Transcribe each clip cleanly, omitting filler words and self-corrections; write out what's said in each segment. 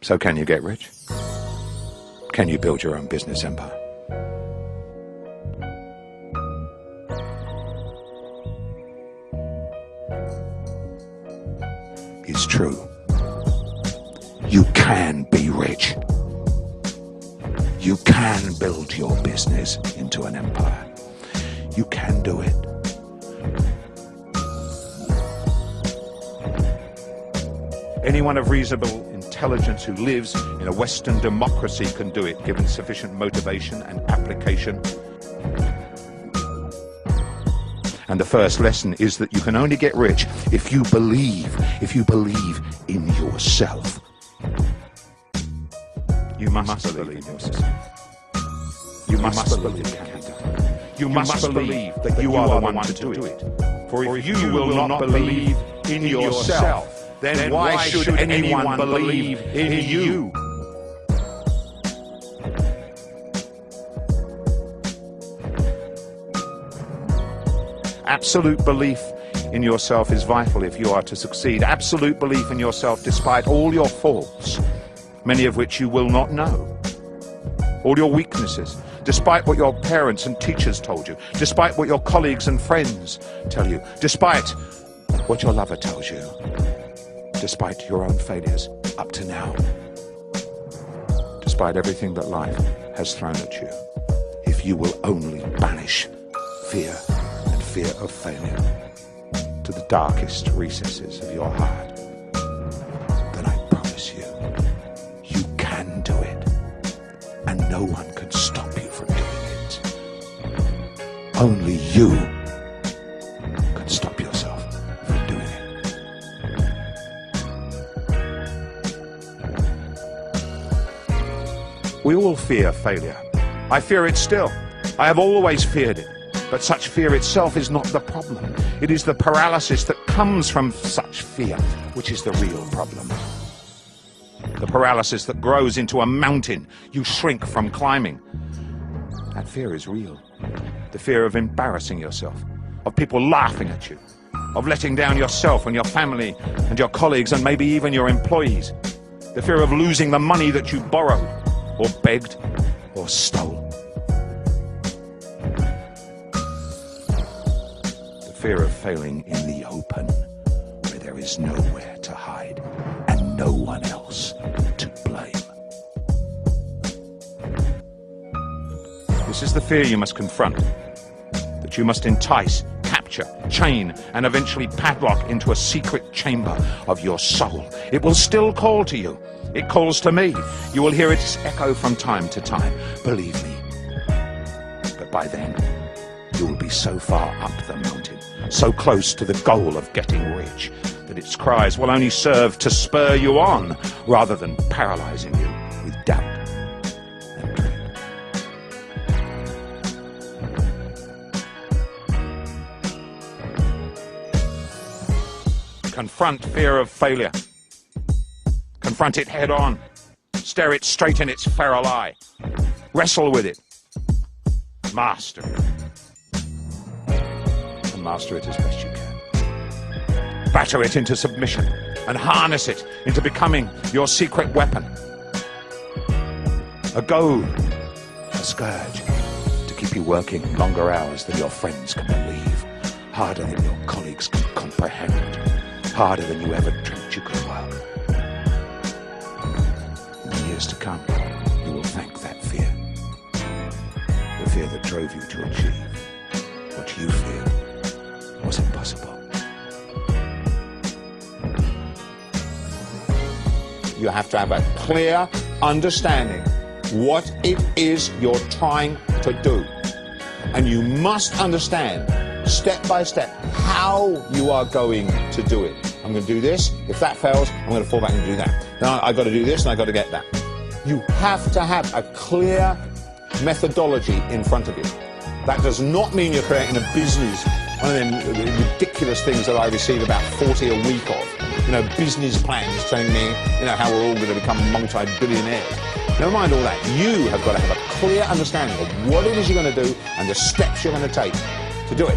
So can you get rich? Can you build your own business empire? It's true. You can be rich. You can build your business into an empire. You can do it. Anyone of reasonable intelligence who lives in a Western democracy can do it, given sufficient motivation and application. And the first lesson is that you can only get rich if you believe in yourself. You must believe in yourself. You must believe it can be done. You must believe that you are the one to do it. For if you will not believe in yourself, then why should anyone believe in you? Absolute belief in yourself is vital if you are to succeed. Absolute belief in yourself despite all your faults, many of which you will not know. All your weaknesses, despite what your parents and teachers told you, despite what your colleagues and friends tell you, despite what your lover tells you, despite your own failures up to now, despite everything that life has thrown at you. If you will only banish fear and fear of failure to the darkest recesses of your heart, then I promise you, you can do it, and no one can stop you from doing it. Only you can stop yourself from doing it. We all fear failure. I fear it still. I have always feared it. But such fear itself is not the problem. It is the paralysis that comes from such fear, which is the real problem. The paralysis that grows into a mountain you shrink from climbing. That fear is real. The fear of embarrassing yourself, of people laughing at you, of letting down yourself and your family and your colleagues and maybe even your employees. The fear of losing the money that you borrowed, or begged, or stole. The fear of failing in the open, where there is nowhere to hide and no one else to blame. This is the fear you must confront, that you must entice, capture, chain, and eventually padlock into a secret chamber of your soul. It will still call to you. It calls to me. You will hear its echo from time to time. Believe me. But by then, you will be so far up the mountain, so close to the goal of getting rich, that its cries will only serve to spur you on, rather than paralyzing you with doubt and dread. Confront fear of failure. Confront it head on. Stare it straight in its feral eye. Wrestle with it. Master it. And master it as best you can. Batter it into submission and harness it into becoming your secret weapon. A goad, a scourge to keep you working longer hours than your friends can believe, harder than your colleagues can comprehend, harder than you ever dreamt you could work. To come, you will thank that fear. The fear that drove you to achieve what you feel was impossible. You have to have a clear understanding what it is you're trying to do. And you must understand, step by step, how you are going to do it. I'm going to do this. If that fails, I'm going to fall back and do that. Now I've got to do this and I've got to get that. You have to have a clear methodology in front of you. That does not mean you're creating a business, one of them ridiculous things that I receive about 40 a week of. You know, business plans telling me, you know, how we're all going to become multi-billionaires. Never mind all that. You have got to have a clear understanding of what it is you're going to do and the steps you're going to take to do it.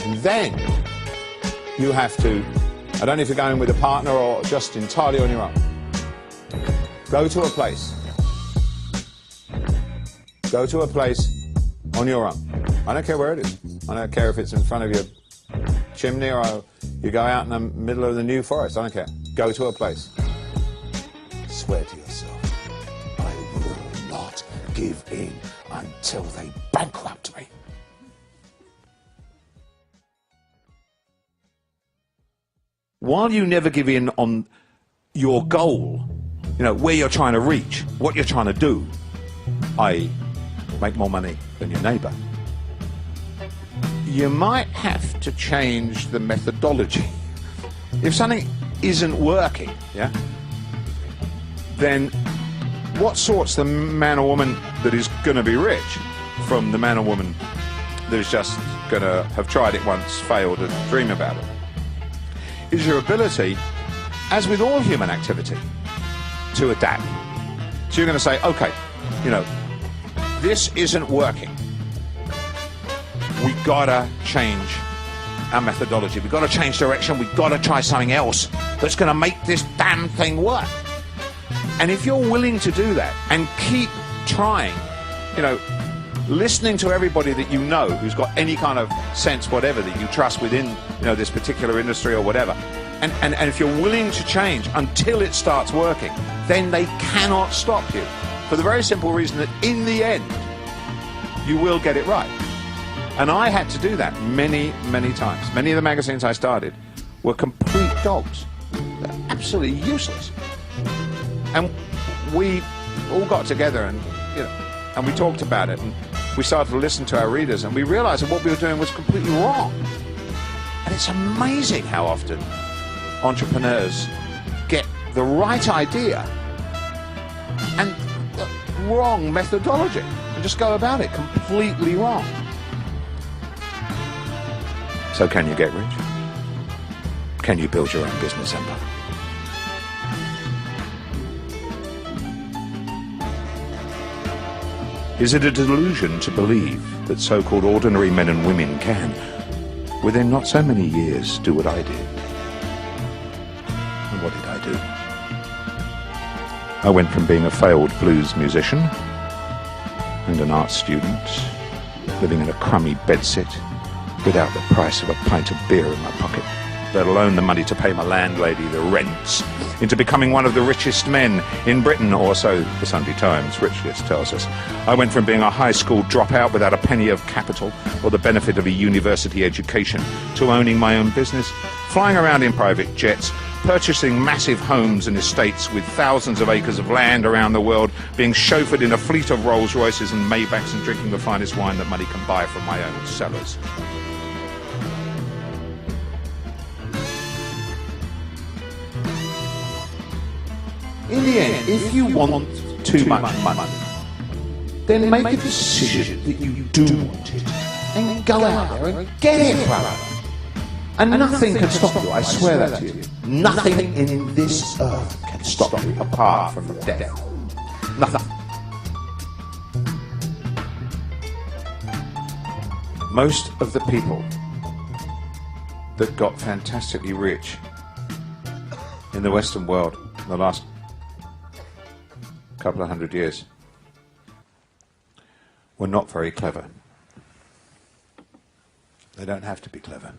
And then you have to, I don't know if you're going with a partner or just entirely on your own, Go to a place. Go to a place on your own. I don't care where it is. I don't care if it's in front of your chimney or you go out in the middle of the New Forest. I don't care. Go to a place. Swear to yourself, I will not give in until they bankrupt me. While you never give in on your goal, you know, where you're trying to reach, what you're trying to do, i.e. make more money than your neighbour, you might have to change the methodology. If something isn't working, yeah, then what sorts the man or woman that is going to be rich from the man or woman that is just going to have tried it once, failed, and dream about it? Is your ability, as with all human activity, to adapt. So you're going to say, okay, you know, this isn't working. We gotta change our methodology. We gotta change direction. We gotta try something else that's going to make this damn thing work. And if you're willing to do that and keep trying, you know, listening to everybody that you know who's got any kind of sense, whatever, that you trust within, you know, this particular industry or whatever, and if you're willing to change until it starts working, then they cannot stop you, for the very simple reason that in the end you will get it right. And I had to do that many, many times. Many of the magazines I started were complete dogs. They're absolutely useless. And we all got together and, you know, and we talked about it, and we started to listen to our readers, and we realized that what we were doing was completely wrong. And it's amazing how often entrepreneurs get the right idea and the wrong methodology and just go about it completely wrong. So can you get rich? Can you build your own business empire? Is it a delusion to believe that so-called ordinary men and women can, within not so many years, do what I did? And what did I do? I went from being a failed blues musician and an art student, living in a crummy bedsit without the price of a pint of beer in my pocket, let alone the money to pay my landlady the rents, into becoming one of the richest men in Britain, or so the Sunday Times rich list tells us. I went from being a high school dropout without a penny of capital or the benefit of a university education to owning my own business, flying around in private jets, purchasing massive homes and estates with thousands of acres of land around the world, being chauffeured in a fleet of Rolls Royces and Maybachs, and drinking the finest wine that money can buy from my own cellars. In the end, if you want too much money, then make a decision that you do want it, and go out there and get it, brother. And nothing can stop you, I swear that to you. Nothing in this earth can stop you apart from death. Nothing. Most of the people that got fantastically rich in the Western world in the last couple of 100 years were not very clever. They don't have to be clever.